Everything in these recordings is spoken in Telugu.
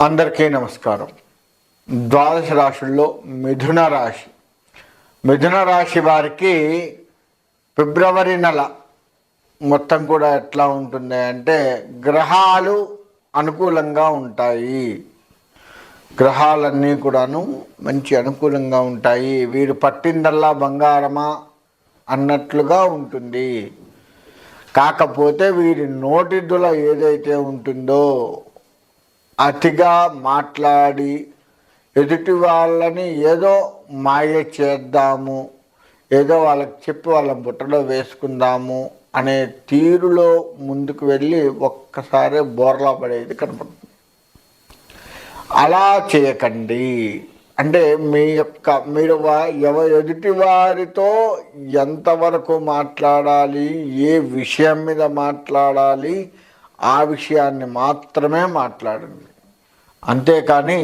అందరికీ నమస్కారం. ద్వాదశ రాశుల్లో మిథున రాశి వారికి ఫిబ్రవరి నెల మొత్తం కూడా ఎట్లా ఉంటుంది అంటే గ్రహాలు అనుకూలంగా ఉంటాయి. గ్రహాలన్నీ కూడాను మంచి అనుకూలంగా ఉంటాయి. వీరు పట్టిందల్లా బంగారమా అన్నట్లుగా ఉంటుంది. కాకపోతే వీరి నోటిద్దుల ఏదైతే ఉంటుందో అతిగా మాట్లాడి ఎదుటి వాళ్ళని ఏదో మాయ చేద్దాము, ఏదో వాళ్ళకి చెప్పి వాళ్ళ బుట్టలో వేసుకుందాము అనే తీరులో ముందుకు వెళ్ళి ఒక్కసారి బోర్లా పడేది కనపడుతుంది. అలా చేయకండి. అంటే మీరు ఎదుటి వారితో ఎంతవరకు మాట్లాడాలి, ఏ విషయం మీద మాట్లాడాలి, ఆ విషయాన్ని మాత్రమే మాట్లాడండి. అంతేకాని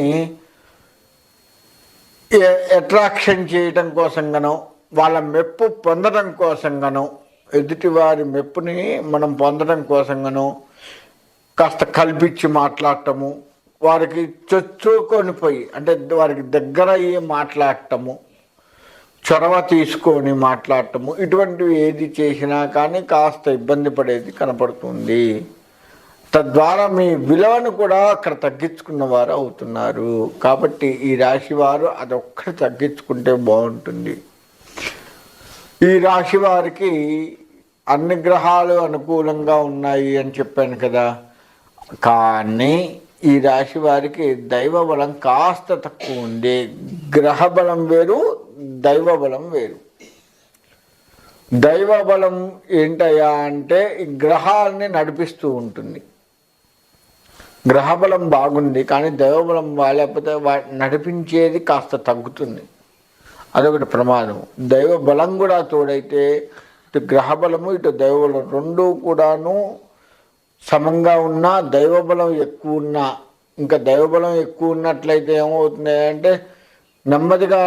అట్రాక్షన్ చేయటం కోసంగానో వాళ్ళ మెప్పు పొందడం కోసంగానో ఎదుటివారి మెప్పుని మనం పొందడం కోసంగానో కాస్త కల్పించి మాట్లాడటము, వారికి చొచ్చుకొని పోయి అంటే వారికి దగ్గర అయ్యి మాట్లాడటము, చొరవ తీసుకొని మాట్లాడటము, ఇటువంటివి ఏది చేసినా కానీ కాస్త ఇబ్బంది పడేది కనపడుతుంది. తద్వారా మీ విలువను కూడా అక్కడ తగ్గించుకున్న వారు అవుతున్నారు. కాబట్టి ఈ రాశి వారు అదొక్కటి తగ్గించుకుంటే బాగుంటుంది. ఈ రాశి వారికి అన్ని గ్రహాలు అనుకూలంగా ఉన్నాయి అని చెప్పాను కదా. కానీ ఈ రాశి వారికి దైవ బలం కాస్త తక్కువ ఉంది. గ్రహ బలం వేరు, దైవ బలం వేరు. దైవ బలం ఏంటయ్యా అంటే ఈ గ్రహాలని నడిపిస్తూ ఉంటుంది. గ్రహబలం బాగుంది కానీ దైవబలం లేకపోతే నడిపించేది కాస్త తగ్గుతుంది. అదొకటి ప్రమాదం. దైవ బలం కూడా తోడైతే ఇటు గ్రహబలము ఇటు దైవబలం రెండూ కూడాను సమంగా ఉన్నా, దైవబలం ఎక్కువ ఉన్నా, ఇంకా దైవబలం ఎక్కువ ఉన్నట్లయితే ఏమవుతుంది అంటే నెమ్మదిగా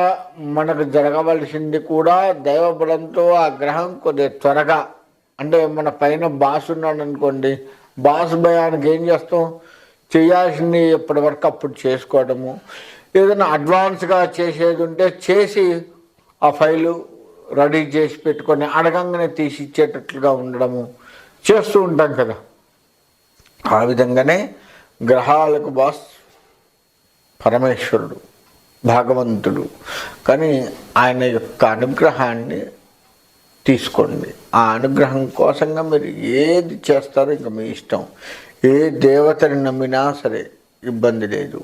మనకు జరగవలసింది కూడా దైవబలంతో ఆ గ్రహం కొద్దిగా త్వరగా, అంటే మన పైన బాస్ ఉన్నాడు అనుకోండి, బాస్ భయానికి ఏం చేస్తాం, చేయాల్సింది ఎప్పటివరకు అప్పుడు చేసుకోవడము, ఏదైనా అడ్వాన్స్గా చేసేది ఉంటే చేసి ఆ ఫైలు రెడీ చేసి పెట్టుకొని అడగంగానే తీసి ఇచ్చేటట్లుగా ఉండడము చేస్తూ ఉంటాం కదా. ఆ విధంగానే గ్రహాలకు బాస్ పరమేశ్వరుడు, భగవంతుడు. కానీ ఆయన యొక్క అనుగ్రహాన్ని తీసుకోండి. ఆ అనుగ్రహం కోసంగా మీరు ఏది చేస్తారో ఇంకా మీ ఇష్టం. ఏ దేవతని నమ్మినా సరే ఇబ్బంది లేదు.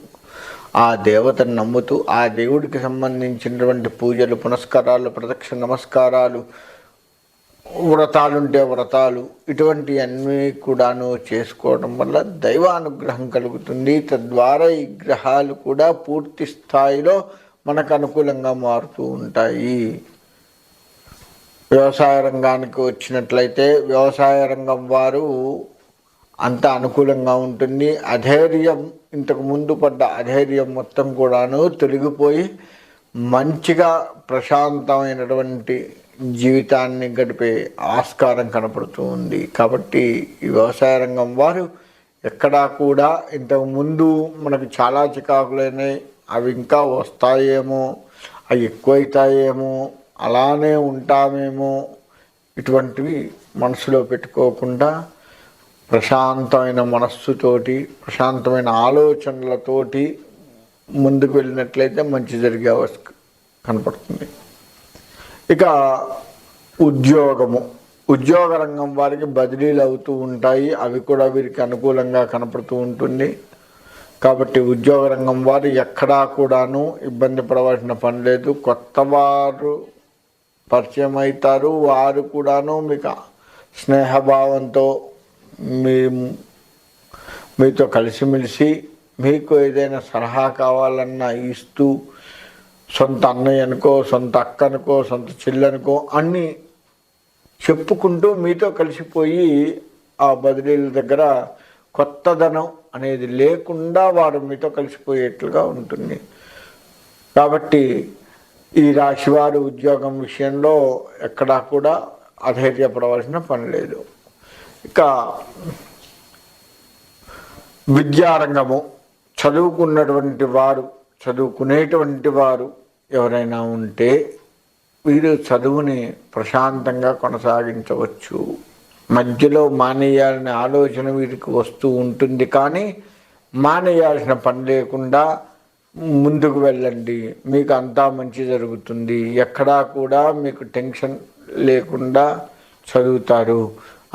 ఆ దేవతను నమ్ముతూ ఆ దేవుడికి సంబంధించినటువంటి పూజలు, పునస్కారాలు, ప్రదక్షిణ నమస్కారాలు, వ్రతాలుంటే వ్రతాలు, ఇటువంటి అన్నీ కూడాను చేసుకోవడం వల్ల దైవానుగ్రహం కలుగుతుంది. తద్వారా ఈ గ్రహాలు కూడా పూర్తి స్థాయిలో మనకు అనుకూలంగా మారుతూ ఉంటాయి. వ్యవసాయ రంగానికి వచ్చినట్లయితే వ్యవసాయ రంగం వారు అంత అనుకూలంగా ఉంటుంది. అధైర్యం, ఇంతకు ముందు పడ్డ అధైర్యం మొత్తం కూడాను తొలగిపోయి మంచిగా ప్రశాంతమైనటువంటి జీవితాన్ని గడిపే ఆస్కారం కనపడుతూ ఉంది. కాబట్టి ఈ వ్యవసాయ రంగం వారు ఎక్కడా కూడా ఇంతకు ముందు మనకు చాలా చికాకులైనాయి, అవి ఇంకా వస్తాయేమో, అవి ఎక్కువైతాయేమో, అలానే ఉంటామేమో, ఇటువంటివి మనసులో పెట్టుకోకుండా ప్రశాంతమైన మనస్సుతోటి, ప్రశాంతమైన ఆలోచనలతోటి ముందుకు వెళ్ళినట్లయితే మంచి జరిగే కనపడుతుంది. ఇక ఉద్యోగ రంగం వారికి బదిలీలు అవుతూ ఉంటాయి. అవి కూడా వీరికి అనుకూలంగా కనపడుతూ ఉంటుంది. కాబట్టి ఉద్యోగ రంగం వారు ఎక్కడా కూడాను ఇబ్బంది పడవలసిన పని లేదు. కొత్త వారు పరిచయం అవుతారు. వారు కూడాను మీకు స్నేహభావంతో మీతో కలిసిమెలిసి మీకు ఏదైనా సలహా కావాలన్నా ఇస్తూ, సొంత అన్నయ్యనుకో, సొంత అక్కనుకో, సొంత చెల్లెనుకో అన్నీ చెప్పుకుంటూ మీతో కలిసిపోయి ఆ బదిలీల దగ్గర కొత్తదనం అనేది లేకుండా వారు మీతో కలిసిపోయేట్లుగా ఉంటుంది. కాబట్టి ఈ రాశివారు ఉద్యోగం విషయంలో ఎక్కడా కూడా అధైర్యపడవలసిన పని లేదు. ఇక విద్యారంగము చదువుకున్నటువంటి వారు, చదువుకునేటువంటి వారు ఎవరైనా ఉంటే వీరు చదువుని ప్రశాంతంగా కొనసాగించవచ్చు. మధ్యలో మానేయాలనే ఆలోచన వీరికి వస్తూ ఉంటుంది, కానీ మానేయాల్సిన పని లేకుండా ముందుకు వెళ్ళండి. మీకు అంతా మంచి జరుగుతుంది. ఎక్కడా కూడా మీకు టెన్షన్ లేకుండా చదువుతారు.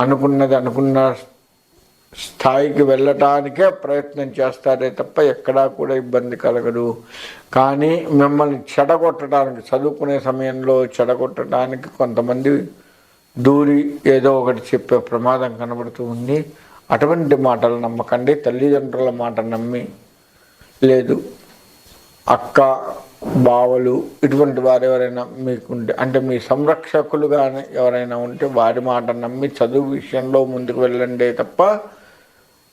అనుకున్న స్థాయికి వెళ్ళటానికే ప్రయత్నం చేస్తారే తప్ప ఎక్కడా కూడా ఇబ్బంది కలగదు. కానీ మిమ్మల్ని చెడగొట్టడానికి, చదువుకునే సమయంలో చెడగొట్టడానికి కొంతమంది దూరి ఏదో ఒకటి చెప్పే ప్రమాదం కనబడుతూ ఉంది. అటువంటి మాటలు నమ్మకండి. తల్లిదండ్రుల మాట నమ్మి, లేదు అక్క బావలు ఇటువంటి వారు ఎవరైనా మీకుంటే, అంటే మీ సంరక్షకులు కానీ ఎవరైనా ఉంటే వారి మాట నమ్మి చదువు విషయంలో ముందుకు వెళ్ళండి తప్ప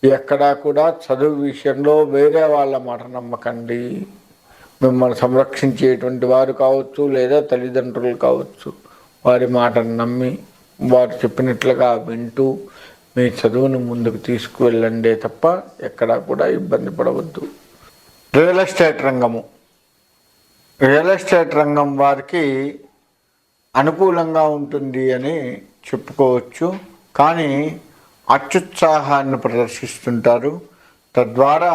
ఎక్కడా కూడా చదువు విషయంలో వేరే వాళ్ళ మాట నమ్మకండి. మిమ్మల్ని సంరక్షించేటువంటి వారు కావచ్చు, లేదా తల్లిదండ్రులు కావచ్చు, వారి మాటను నమ్మి వారు చెప్పినట్లుగా వింటూ మీ చదువును ముందుకు తీసుకువెళ్ళండి తప్ప ఎక్కడా కూడా ఇబ్బంది పడవద్దు. రియల్ ఎస్టేట్ రంగము, రియల్ ఎస్టేట్ రంగం వారికి అనుకూలంగా ఉంటుంది అని చెప్పుకోవచ్చు. కానీ అత్యుత్సాహాన్ని ప్రదర్శిస్తుంటారు. తద్వారా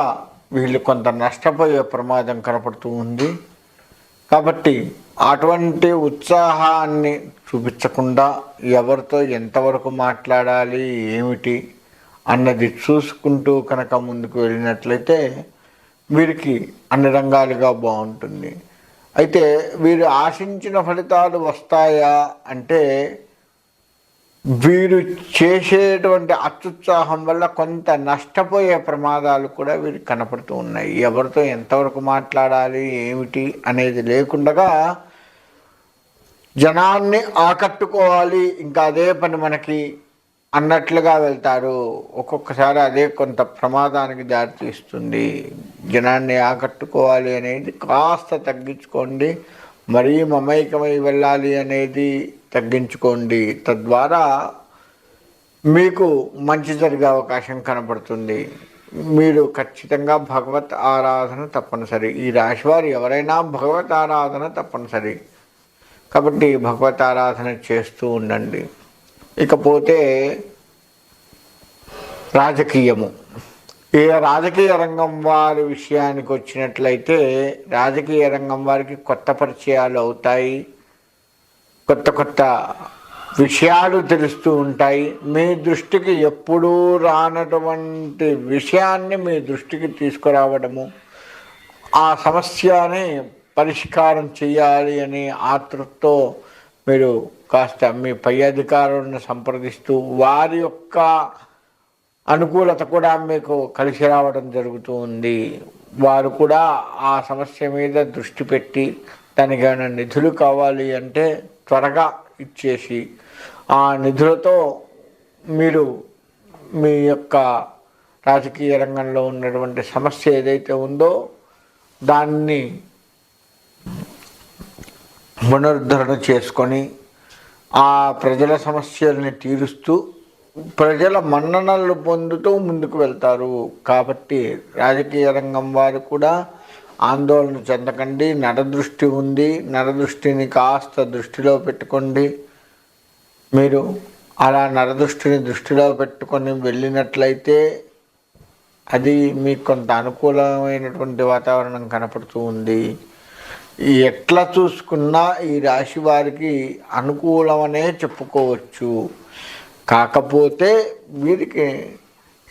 వీళ్ళు కొంత నష్టపోయే ప్రమాదం కనపడుతూ ఉంది. కాబట్టి అటువంటి ఉత్సాహాన్ని చూపించకుండా ఎవరితో ఎంతవరకు మాట్లాడాలి, ఏమిటి అన్నది చూసుకుంటూ కనుక ముందుకు వెళ్ళినట్లయితే వీరికి అన్ని రంగాలుగా బాగుంటుంది. అయితే వీరు ఆశించిన ఫలితాలు వస్తాయా అంటే, వీరు చేసేటువంటి అత్యుత్సాహం వల్ల కొంత నష్టపోయే ప్రమాదాలు కూడా వీరికి కనపడుతూ ఉన్నాయి. ఎవరితో ఎంతవరకు మాట్లాడాలి, ఏమిటి అనేది లేకుండా జనాన్ని ఆకట్టుకోవాలి, ఇంకా అదే పని మనకి అన్నట్లుగా వెళ్తారు. ఒక్కొక్కసారి అదే కొంత ప్రమాదానికి దారితీస్తుంది. జనాన్ని ఆకట్టుకోవాలి అనేది కాస్త తగ్గించుకోండి. మరీ మమైకమై వెళ్ళాలి అనేది తగ్గించుకోండి. తద్వారా మీకు మంచి జరిగే అవకాశం కనబడుతుంది. మీరు ఖచ్చితంగా భగవత్ ఆరాధన తప్పనిసరి. ఈ రాశివారు ఎవరైనా భగవత్ ఆరాధన తప్పనిసరి. కాబట్టి భగవత్ ఆరాధన చేస్తూ ఉండండి. ఇకపోతే రాజకీయము. ఈ రాజకీయ రంగం వారి విషయానికి వచ్చినట్లయితే, రాజకీయ రంగం వారికి కొత్త పరిచయాలు అవుతాయి, కొత్త కొత్త విషయాలు తెలుస్తూ ఉంటాయి. మీ దృష్టికి ఎప్పుడూ రానటువంటి విషయాన్ని మీ దృష్టికి తీసుకురావడము, ఆ సమస్యని పరిష్కారం చేయాలి అని ఆతృతతో మీరు కాస్త మీ పై అధికారులను సంప్రదిస్తూ వారి యొక్క అనుకూలత కూడా మీకు కలిసి రావడం జరుగుతూ ఉంది. వారు కూడా ఆ సమస్య మీద దృష్టి పెట్టి దానికి ఏమైనా నిధులు కావాలి అంటే త్వరగా ఇచ్చేసి ఆ నిధులతో మీరు మీ యొక్క రాజకీయ రంగంలో ఉన్నటువంటి సమస్య ఏదైతే ఉందో దాన్ని పునరుద్ధరణ చేసుకొని ఆ ప్రజల సమస్యల్ని తీరుస్తూ ప్రజల మన్ననలు పొందుతూ ముందుకు వెళ్తారు. కాబట్టి రాజకీయ రంగం వారు కూడా ఆందోళన చెందకండి. నరదృష్టి ఉంది, నరదృష్టిని కాస్త దృష్టిలో పెట్టుకోండి. మీరు అలా నరదృష్టిని దృష్టిలో పెట్టుకొని వెళ్ళినట్లయితే అది మీకు కొంత అనుకూలమైనటువంటి వాతావరణం కనపడుతూ ఉంది. ఎట్లా చూసుకున్నా ఈ రాశి వారికి అనుకూలమనే చెప్పుకోవచ్చు. కాకపోతే వీరికి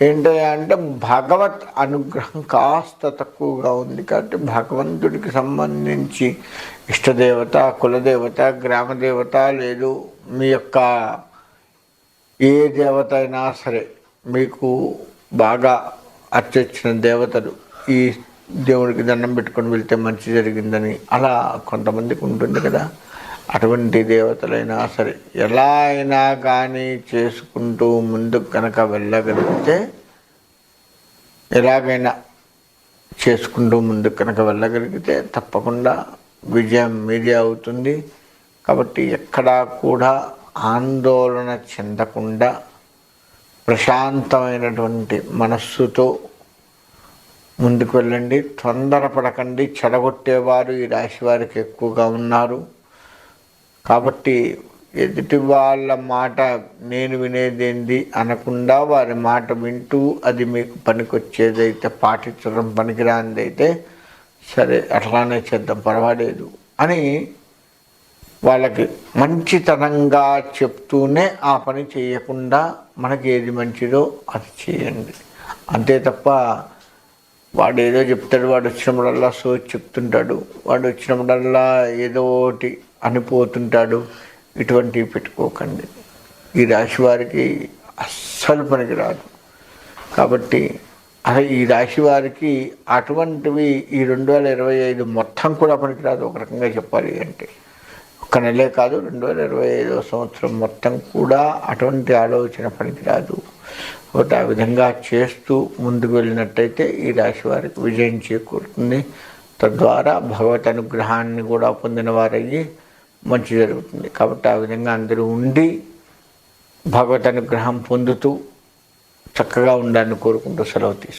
ఏంటంటే భగవత్ అనుగ్రహం కాస్త తక్కువగా ఉంది. కాబట్టి భగవంతుడికి సంబంధించి ఇష్టదేవత, కులదేవత, గ్రామదేవత, లేదు మీ యొక్క ఏ దేవత అయినా సరే మీకు బాగా అర్చించిన దేవతలు, ఈ దేవుడికి దండం పెట్టుకొని వెళ్తే మంచి జరిగిందని అలా కొంతమందికి ఉంటుంది కదా. అటువంటి దేవతలైనా సరే ఎలా అయినా కానీ చేసుకుంటూ ముందుకు కనుక వెళ్ళగలిగితే, ఎలాగైనా చేసుకుంటూ ముందుకు కనుక వెళ్ళగలిగితే తప్పకుండా విజయం మీదే అవుతుంది. కాబట్టి ఎక్కడా కూడా ఆందోళన చెందకుండా ప్రశాంతమైనటువంటి మనస్సుతో ముందుకు వెళ్ళండి, తొందరపడకండి. చెడగొట్టేవారు ఈ రాశి వారికి ఎక్కువగా ఉన్నారు. కాబట్టి ఎదుటి వాళ్ళ మాట నేను వినేదేంది అనకుండా వారి మాట వింటూ అది మీకు పనికొచ్చేదైతే పాటించడం, పనికిరానిదైతే సరే అట్లానే చేద్దాం పర్వాలేదు అని వాళ్ళకి మంచితనంగా చెప్తూనే ఆ పని చేయకుండా మనకి ఏది మంచిదో అది చేయండి. అంతే తప్ప వాడు ఏదో చెప్తాడు, వాడు వచ్చినప్పుడల్లా సోచి చెప్తుంటాడు, వాడు వచ్చినప్పుడల్లా ఏదో ఒకటి అనిపోతుంటాడు, ఇటువంటివి పెట్టుకోకండి. ఈ రాశి వారికి అస్సలు పనికిరాదు. కాబట్టి అదే ఈ రాశి వారికి అటువంటివి ఈ 2025 మొత్తం కూడా పనికిరాదు. ఒక రకంగా చెప్పాలి అంటే ఒక్క నెలే కాదు, 2025 సంవత్సరం మొత్తం కూడా అటువంటి ఆలోచన పనికిరాదు. ఒకటి ఆ విధంగా చేస్తూ ముందుకు వెళ్ళినట్టయితే ఈ రాశి వారికి విజయం చేకూరుతుంది. తద్వారా భగవత్ అనుగ్రహాన్ని కూడా పొందిన వారయ్యి మంచి జరుగుతుంది. కాబట్టి ఆ విధంగా అందరూ ఉండి భగవత్ అనుగ్రహం పొందుతూ చక్కగా ఉండాలని కోరుకుంటూ సెలవు తీసుకుంటాం.